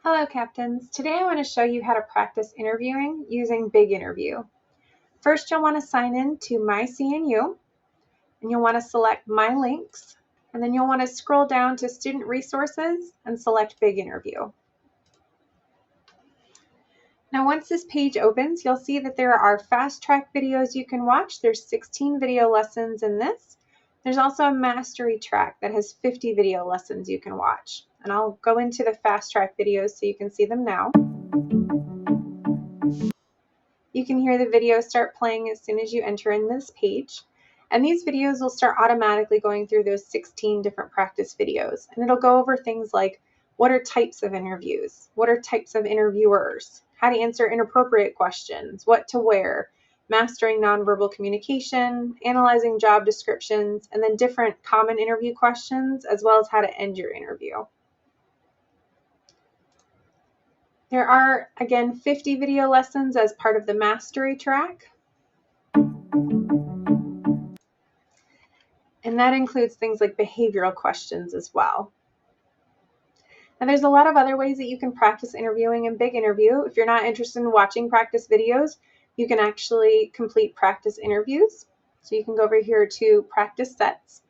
Hello, Captains. Today I want to show you how to practice interviewing using BigInterview. First, you'll want to sign in to My CNU, and you'll want to select My Links, and then you'll want to scroll down to Student Resources and select BigInterview. Now, once this page opens, you'll see that there are fast track videos you can watch. There's 16 video lessons in this. There's also a mastery track that has 50 video lessons you can watch. And I'll go into the fast track videos so you can see them now. You can hear the video start playing as soon as you enter in this page. And these videos will start automatically going through those 16 different practice videos. And it'll go over things like what are types of interviews, what are types of interviewers, how to answer inappropriate questions, what to wear, mastering nonverbal communication, analyzing job descriptions, and then different common interview questions, as well as how to end your interview. There are, again, 50 video lessons as part of the mastery track. And that includes things like behavioral questions as well. And there's a lot of other ways that you can practice interviewing in BigInterview. If you're not interested in watching practice videos, you can actually complete practice interviews. So you can go over here to practice sets.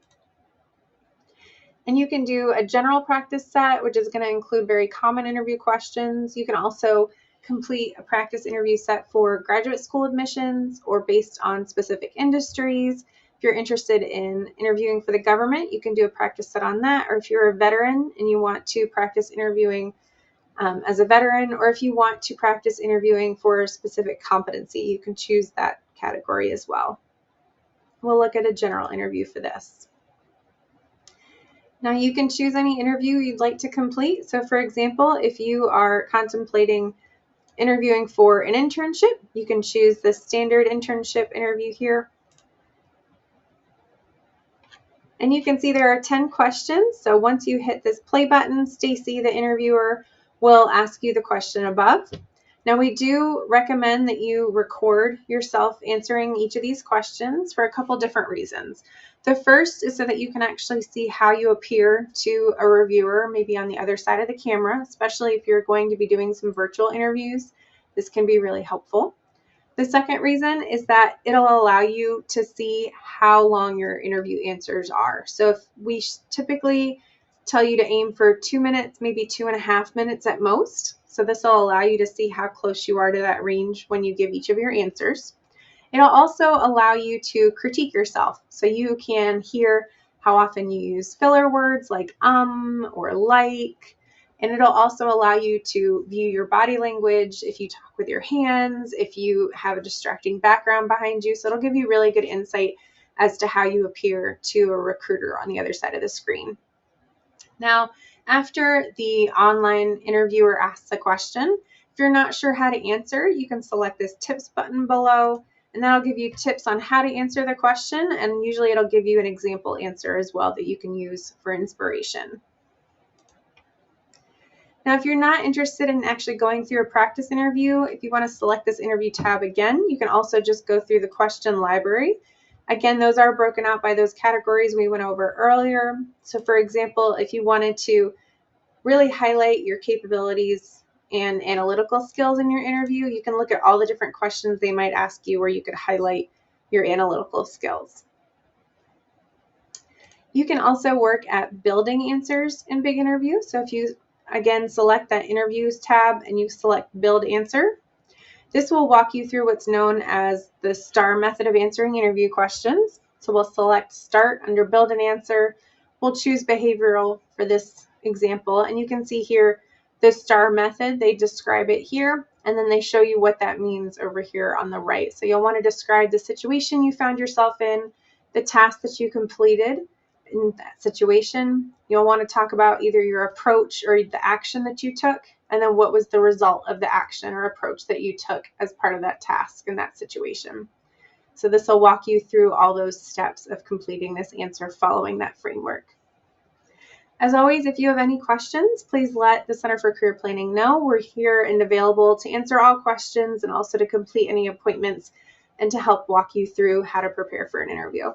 And you can do a general practice set, which is going to include very common interview questions. You can also complete a practice interview set for graduate school admissions or based on specific industries. If you're interested in interviewing for the government, you can do a practice set on that. Or if you're a veteran and you want to practice interviewing as a veteran, or if you want to practice interviewing for a specific competency, you can choose that category as well. We'll look at a general interview for this. Now you can choose any interview you'd like to complete. So for example, if you are contemplating interviewing for an internship, you can choose the standard internship interview here. And you can see there are 10 questions. So once you hit this play button, Stacy, the interviewer, will ask you the question above. Now we do recommend that you record yourself answering each of these questions for a couple different reasons. The first is so that you can actually see how you appear to a reviewer, maybe on the other side of the camera, especially if you're going to be doing some virtual interviews. This can be really helpful. The second reason is that it'll allow you to see how long your interview answers are. So if we typically tell you to aim for 2 minutes, maybe 2.5 minutes at most. So this will allow you to see how close you are to that range when you give each of your answers. It'll also allow you to critique yourself. So you can hear how often you use filler words like or like. And it'll also allow you to view your body language, if you talk with your hands, if you have a distracting background behind you. So it'll give you really good insight as to how you appear to a recruiter on the other side of the screen. Now, after the online interviewer asks a question, if you're not sure how to answer, you can select this tips button below, and that'll give you tips on how to answer the question, and usually it'll give you an example answer as well that you can use for inspiration. Now, if you're not interested in actually going through a practice interview, if you want to select this interview tab again, you can also just go through the question library. Again, those are broken out by those categories we went over earlier. So for example, if you wanted to really highlight your capabilities and analytical skills in your interview, you can look at all the different questions they might ask you where you could highlight your analytical skills. You can also work at building answers in BigInterview. So if you, again, select that Interviews tab and you select Build Answer, this will walk you through what's known as the STAR method of answering interview questions. So we'll select Start under Build an Answer. We'll choose Behavioral for this example. And you can see here the STAR method. They describe it here, and then they show you what that means over here on the right. So you'll want to describe the situation you found yourself in, the task that you completed in that situation. You'll want to talk about either your approach or the action that you took, and then what was the result of the action or approach that you took as part of that task in that situation. So this will walk you through all those steps of completing this answer following that framework. As always, if you have any questions, please let the Center for Career Planning know. We're here and available to answer all questions and also to complete any appointments and to help walk you through how to prepare for an interview.